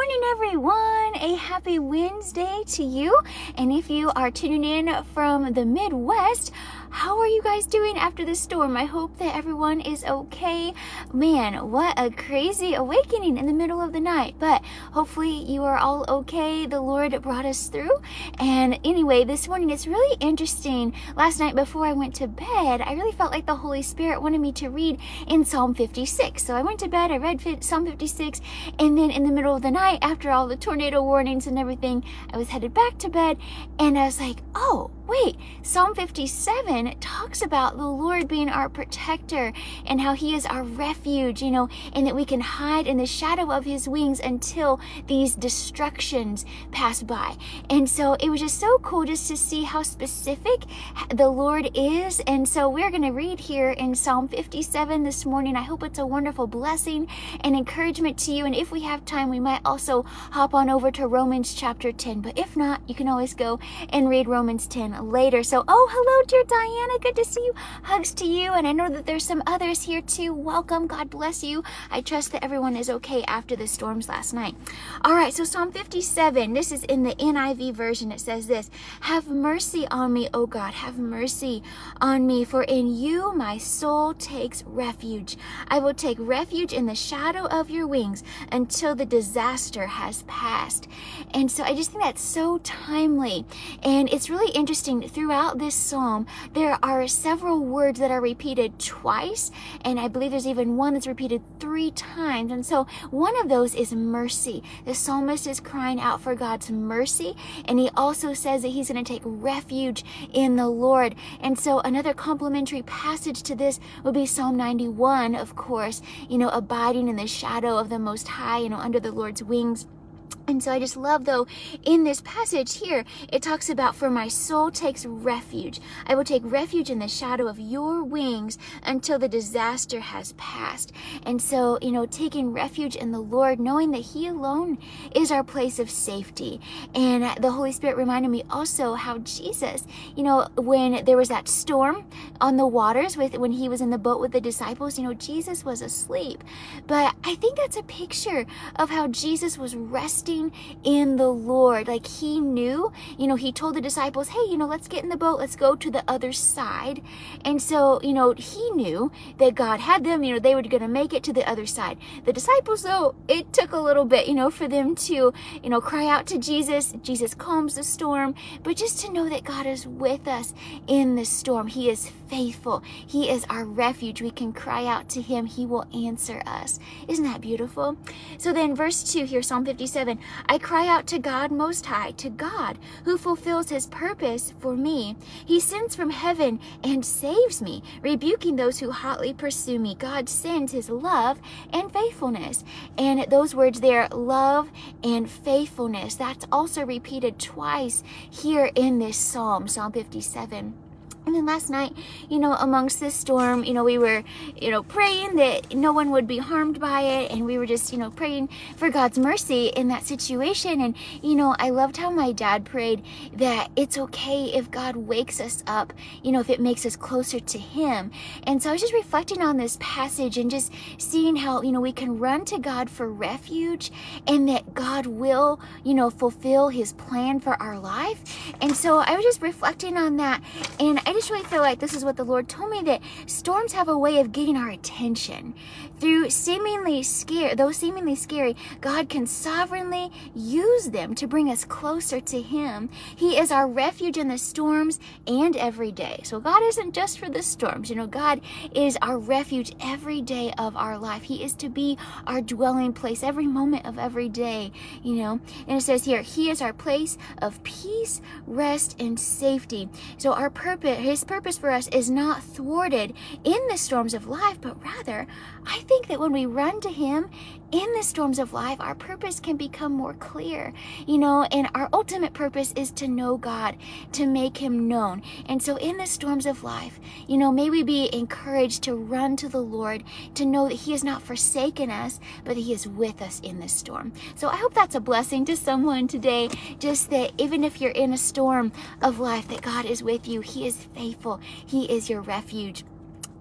morning, everyone. A happy Wednesday to you. And if you are tuning in from the Midwest, how are you guys doing after the storm? I hope that everyone is okay. Man, what a crazy awakening in the middle of the night. But hopefully you are all okay. The Lord brought us through. And anyway, this morning it's really interesting. Last night before I went to bed, I really felt like the Holy Spirit wanted me to read in Psalm 56. So I went to bed, I read Psalm 56, and then in the middle of the night, after all the tornado warnings and everything, I was headed back to bed, and I was like, oh, wait, Psalm 57 talks about the Lord being our protector and how he is our refuge, and that we can hide in the shadow of his wings until these destructions pass by. And so it was just so cool just to see how specific the Lord is. And so we're going to read here in Psalm 57 this morning. I hope it's a wonderful blessing and encouragement to you. And if we have time, we might also hop on over to Romans chapter 10. But if not, you can always go and read Romans 10 later. So, hello, dear Diana. Good to see you. Hugs to you. And I know that there's some others here too. Welcome. God bless you. I trust that everyone is okay after the storms last night. All right. So Psalm 57, this is in the NIV version. It says this: "Have mercy on me, O God. Have mercy on me, for in you my soul takes refuge. I will take refuge in the shadow of your wings until the disaster has passed." And so I just think that's so timely. And it's really interesting. Throughout this psalm, there are several words that are repeated twice, and I believe there's even one that's repeated 3 times. And so one of those is mercy. The psalmist is crying out for God's mercy, and he also says that he's going to take refuge in the Lord. And so another complementary passage to this would be Psalm 91, of course, abiding in the shadow of the Most High, under the Lord's wings. And so I just love, though, in this passage here, it talks about, "For my soul takes refuge. I will take refuge in the shadow of your wings until the disaster has passed." And so, taking refuge in the Lord, knowing that he alone is our place of safety. And the Holy Spirit reminded me also how Jesus, when there was that storm on the waters when he was in the boat with the disciples, Jesus was asleep. But I think that's a picture of how Jesus was resting in the Lord. Like he knew, he told the disciples, "Hey, let's get in the boat, let's go to the other side." And so, he knew that God had them, they were going to make it to the other side. The disciples, though, it took a little bit, for them to, cry out to Jesus. Jesus calms the storm, but just to know that God is with us in the storm. He is faithful. He is our refuge. We can cry out to him. He will answer us. Isn't that beautiful? So then verse 2 here, Psalm 57, "I cry out to God Most High, to God who fulfills his purpose for me. He sends from heaven and saves me, rebuking those who hotly pursue me. God sends his love and faithfulness." And those words there, love and faithfulness, that's also repeated twice here in this psalm, Psalm 57. And then last night, amongst this storm, we were, praying that no one would be harmed by it. And we were just, praying for God's mercy in that situation. And, I loved how my dad prayed that it's okay if God wakes us up, if it makes us closer to him. And so I was just reflecting on this passage and just seeing how, we can run to God for refuge and that God will, fulfill his plan for our life. And so I was just reflecting on that. And I just really feel like this is what the Lord told me, that storms have a way of getting our attention. Through seemingly scary, God can sovereignly use them to bring us closer to him. He is our refuge in the storms and every day. So God isn't just for the storms. God is our refuge every day of our life. He is to be our dwelling place every moment of every day, And it says here, he is our place of peace, rest, and safety. So our purpose, his purpose for us is not thwarted in the storms of life, but rather, I think that when we run to him in the storms of life, our purpose can become more clear, and our ultimate purpose is to know God, to make him known. And so in the storms of life, may we be encouraged to run to the Lord, to know that he has not forsaken us, but that he is with us in this storm. So I hope that's a blessing to someone today, just that even if you're in a storm of life, that God is with you. He is faithful. He is your refuge.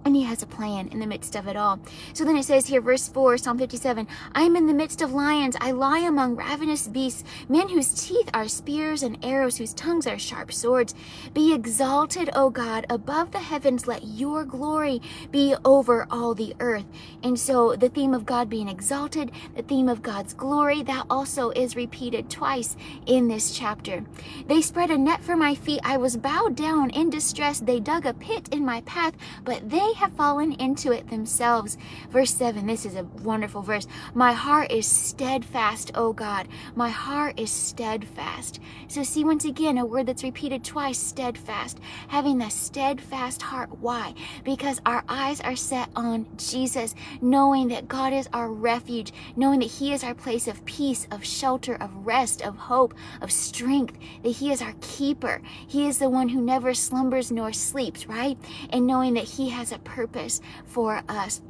And he has a plan in the midst of it all. So then it says here, verse 4, Psalm 57, I am in the midst of lions. I lie among ravenous beasts, men whose teeth are spears and arrows, whose tongues are sharp swords. Be exalted, O God, above the heavens. Let your glory be over all the earth. And so the theme of God being exalted, the theme of God's glory, that also is repeated twice in this chapter. They spread a net for my feet. I was bowed down in distress. They dug a pit in my path, but they have fallen into it themselves. Verse 7, this is a wonderful verse. My heart is steadfast, O God. My heart is steadfast. So see, once again, a word that's repeated twice, steadfast. Having a steadfast heart. Why? Because our eyes are set on Jesus, knowing that God is our refuge, knowing that he is our place of peace, of shelter, of rest, of hope, of strength, that he is our keeper. He is the one who never slumbers nor sleeps, right? And knowing that he has a purpose for us.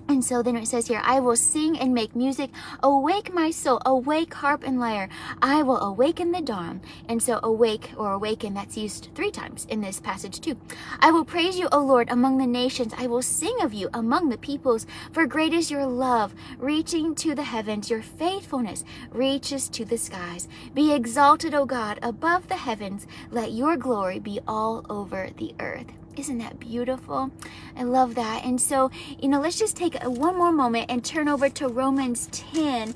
And so then it says here, I will sing and make music. Awake, my soul. Awake, harp and lyre. I will awaken the dawn. And so awake or awaken, that's used 3 times in this passage too. I will praise you, O Lord, among the nations. I will sing of you among the peoples. For great is your love, reaching to the heavens. Your faithfulness reaches to the skies. Be exalted, O God, above the heavens. Let your glory be all over the earth. Isn't that beautiful? I love that. And so, let's just take one more moment and turn over to Romans 10,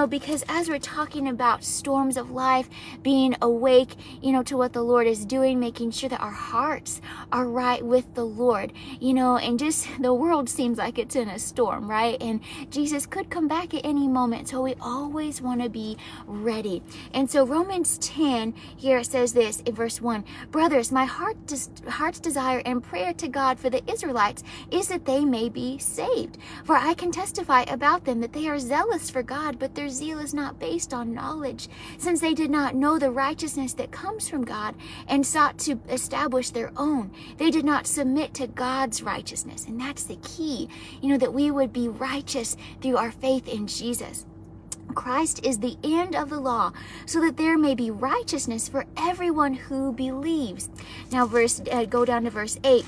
because as we're talking about storms of life, being awake, to what the Lord is doing, making sure that our hearts are right with the Lord, and just the world seems like it's in a storm, right? And Jesus could come back at any moment. So we always want to be ready. And so Romans 10, here it says this in verse 1, brothers, my heart's desire and prayer to God for the Israelites is that they may be saved. For I can testify about them that they are zealous for God, but their zeal is not based on knowledge, since they did not know the righteousness that comes from God and sought to establish their own. They did not submit to God's righteousness. And that's the key, that we would be righteous through our faith in Jesus. Christ is the end of the law, so that there may be righteousness for everyone who believes. Now go down to verse 8.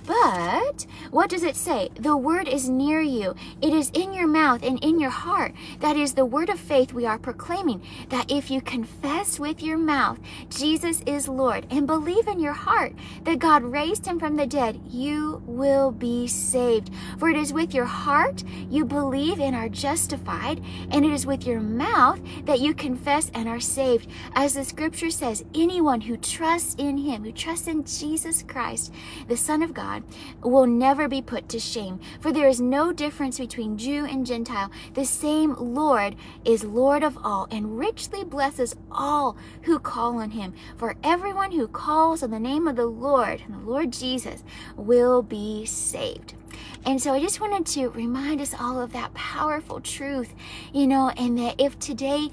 But what does it say? The word is near you. It is in your mouth and in your heart. That is the word of faith we are proclaiming, that if you confess with your mouth Jesus is Lord and believe in your heart that God raised him from the dead, you will be saved. For it is with your heart you believe and are justified, and it is with your mouth that you confess and are saved. As the scripture says, anyone who trusts in him, who trusts in Jesus Christ, the Son of God, will never be put to shame. For there is no difference between Jew and Gentile. The same Lord is Lord of all and richly blesses all who call on him. For everyone who calls on the name of the Lord, and the Lord Jesus, will be saved. And so I just wanted to remind us all of that powerful truth, and that if today,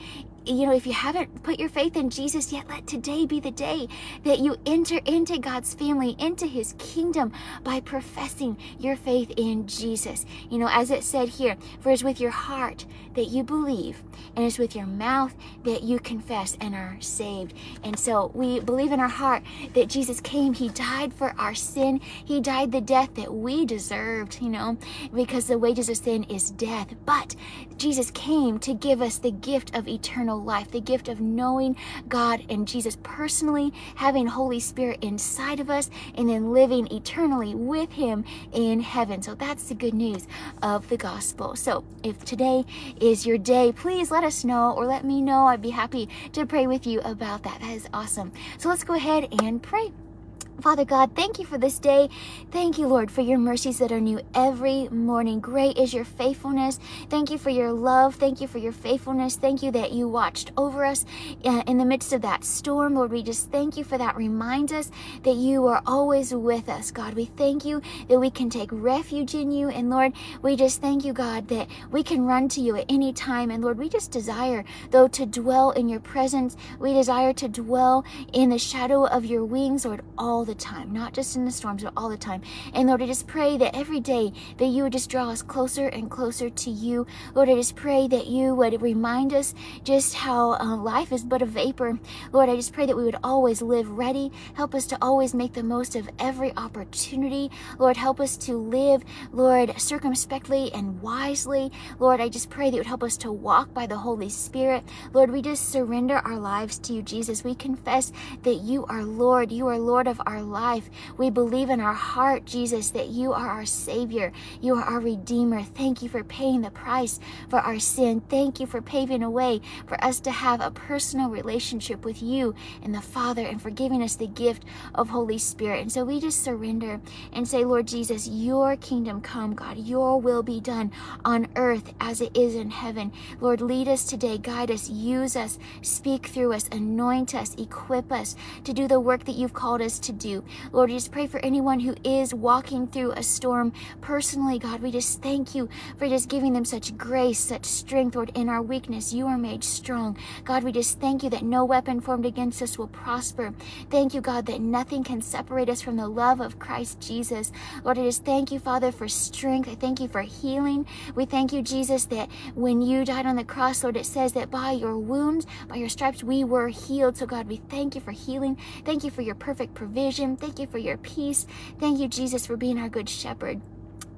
if you haven't put your faith in Jesus yet, let today be the day that you enter into God's family, into his kingdom, by professing your faith in Jesus. As it said here, for it's with your heart that you believe, and it's with your mouth that you confess and are saved. And so we believe in our heart that Jesus came, he died for our sin, he died the death that we deserved, because the wages of sin is death. But Jesus came to give us the gift of eternal life, the gift of knowing God and Jesus personally, having Holy Spirit inside of us, and then living eternally with him in heaven. So that's the good news of the gospel. So if today is your day, please let us know, or let me know. I'd be happy to pray with you about that. That is awesome. So let's go ahead and pray. Father God, thank you for this day. Thank you, Lord, for your mercies that are new every morning. Great is your faithfulness. Thank you for your love. Thank you for your faithfulness. Thank you that you watched over us in the midst of that storm. Lord, we just thank you for that. Remind us that you are always with us, God. We thank you that we can take refuge in you. And Lord, we just thank you, God, that we can run to you at any time. And Lord, we just desire, though, to dwell in your presence. We desire to dwell in the shadow of your wings, Lord, all the time, not just in the storms, but all the time. And Lord, I just pray that every day that you would just draw us closer and closer to you. Lord, I just pray that you would remind us just how life is but a vapor. Lord, I just pray that we would always live ready. Help us to always make the most of every opportunity. Lord, help us to live, Lord, circumspectly and wisely. Lord, I just pray that you would help us to walk by the Holy Spirit. Lord, we just surrender our lives to you, Jesus. We confess that you are Lord. You are Lord of our life. We believe in our heart, Jesus, that you are our Savior. You are our Redeemer. Thank you for paying the price for our sin. Thank you for paving a way for us to have a personal relationship with you and the Father, and for giving us the gift of Holy Spirit. And so we just surrender and say, Lord Jesus, your kingdom come, God. Your will be done on earth as it is in heaven. Lord, lead us today. Guide us. Use us. Speak through us. Anoint us. Equip us to do the work that you've called us to do. Lord, we just pray for anyone who is walking through a storm personally, God. We just thank you for just giving them such grace, such strength. Lord, in our weakness, you are made strong. God, we just thank you that no weapon formed against us will prosper. Thank you, God, that nothing can separate us from the love of Christ Jesus. Lord, I just thank you, Father, for strength. I thank you for healing. We thank you, Jesus, that when you died on the cross, Lord, it says that by your wounds, by your stripes, we were healed. So, God, we thank you for healing. Thank you for your perfect provision. Thank you for your peace. Thank you, Jesus, for being our good shepherd.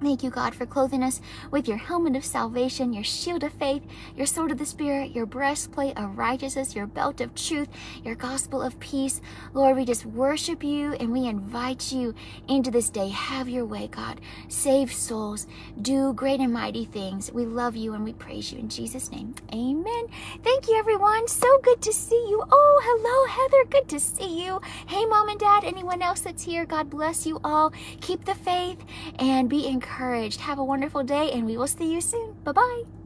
Thank you, God, for clothing us with your helmet of salvation, your shield of faith, your sword of the Spirit, your breastplate of righteousness, your belt of truth, your gospel of peace. Lord, we just worship you and we invite you into this day. Have your way, God. Save souls. Do great and mighty things. We love you and we praise you in Jesus' name. Amen. Thank you, everyone. So good to see you. Oh, hello, Heather. Good to see you. Hey, Mom and Dad, anyone else that's here, God bless you all. Keep the faith and be encouraged. Have a wonderful day, and we will see you soon. Bye-bye.